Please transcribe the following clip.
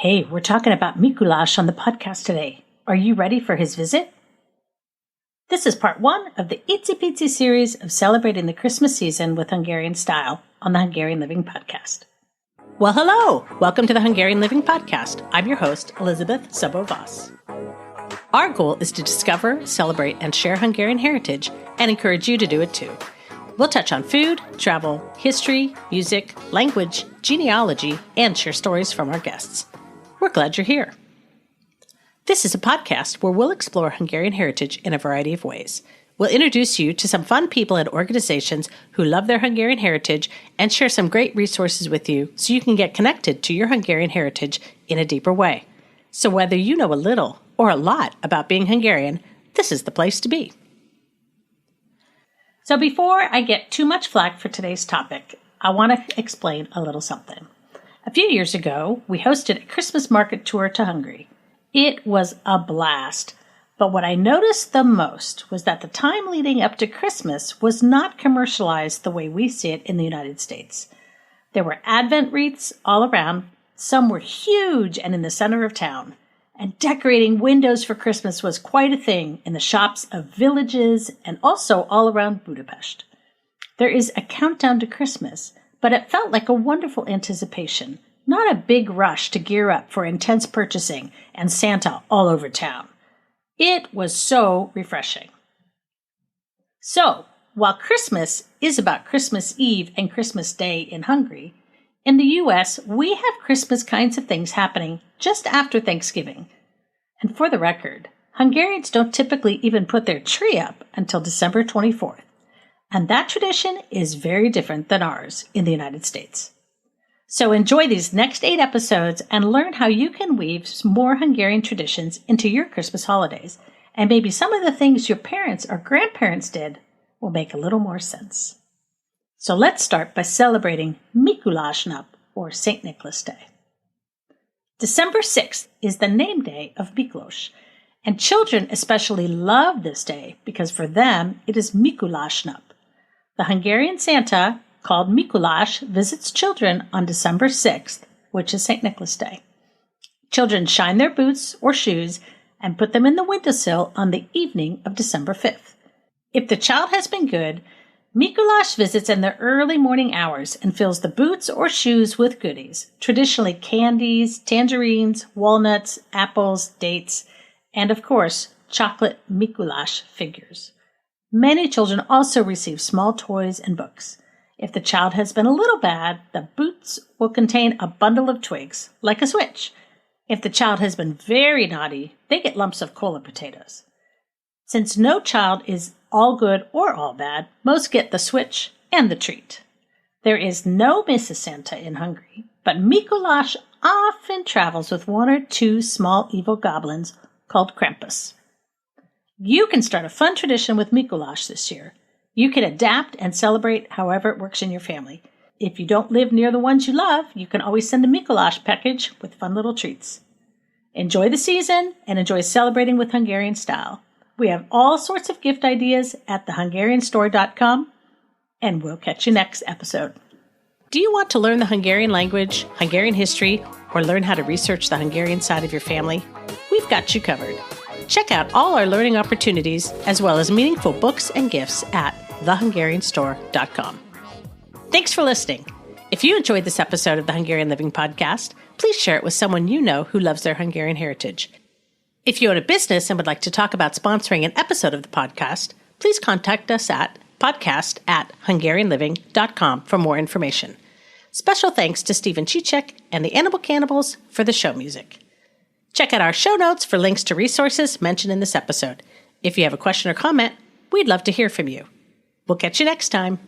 Hey, we're talking about Mikulás on the podcast today. Are you ready for his visit? This is part one of the Itsy Bitsy series of celebrating the Christmas season with Hungarian style on the Hungarian Living Podcast. Well, hello! Welcome to the Hungarian Living Podcast. I'm your host, Elizabeth Szabó-Voss. Our goal is to discover, celebrate, and share Hungarian heritage and encourage you to do it too. We'll touch on food, travel, history, music, language, genealogy, and share stories from our guests. We're glad you're here. This is a podcast where we'll explore Hungarian heritage in a variety of ways. We'll introduce you to some fun people and organizations who love their Hungarian heritage and share some great resources with you so you can get connected to your Hungarian heritage in a deeper way. So whether you know a little or a lot about being Hungarian, this is the place to be. So before I get too much flack for today's topic, I want to explain a little something. A few years ago, we hosted a Christmas market tour to Hungary. It was a blast, but what I noticed the most was that the time leading up to Christmas was not commercialized the way we see it in the United States. There were Advent wreaths all around, some were huge and in the center of town, and decorating windows for Christmas was quite a thing in the shops of villages and also all around Budapest. There is a countdown to Christmas, but it felt like a wonderful anticipation, not a big rush to gear up for intense purchasing and Santa all over town. It was so refreshing. So, while Christmas is about Christmas Eve and Christmas Day in Hungary, in the U.S., we have Christmas kinds of things happening just after Thanksgiving. And for the record, Hungarians don't typically even put their tree up until December 24th. And that tradition is very different than ours in the United States. So enjoy these next 8 episodes and learn how you can weave more Hungarian traditions into your Christmas holidays. And maybe some of the things your parents or grandparents did will make a little more sense. So let's start by celebrating Mikulás nap, or St. Nicholas Day. December 6th is the name day of Mikulás, and children especially love this day because for them it is Mikulás nap. The Hungarian Santa, called Mikulás, visits children on December 6th, which is St. Nicholas Day. Children shine their boots or shoes and put them in the windowsill on the evening of December 5th. If the child has been good, Mikulás visits in the early morning hours and fills the boots or shoes with goodies, traditionally candies, tangerines, walnuts, apples, dates, and of course, chocolate Mikulás figures. Many children also receive small toys and books. If the child has been a little bad, the boots will contain a bundle of twigs, like a switch. If the child has been very naughty, they get lumps of cola potatoes. Since no child is all good or all bad, most get the switch and the treat. There is no Mrs. Santa in Hungary, but Mikulás often travels with 1 or 2 small evil goblins called Krampus. You can start a fun tradition with Mikulás this year. You can adapt and celebrate however it works in your family. If you don't live near the ones you love, you can always send a Mikulás package with fun little treats. Enjoy the season and enjoy celebrating with Hungarian style. We have all sorts of gift ideas at thehungarianstore.com, and we'll catch you next episode. Do you want to learn the Hungarian language, Hungarian history, or learn how to research the Hungarian side of your family? We've got you covered. Check out all our learning opportunities, as well as meaningful books and gifts at thehungarianstore.com. Thanks for listening. If you enjoyed this episode of the Hungarian Living Podcast, please share it with someone you know who loves their Hungarian heritage. If you own a business and would like to talk about sponsoring an episode of the podcast, please contact us at podcast@hungarianliving.com for more information. Special thanks to Stephen Chichek and the Animal Cannibals for the show music. Check out our show notes for links to resources mentioned in this episode. If you have a question or comment, we'd love to hear from you. We'll catch you next time.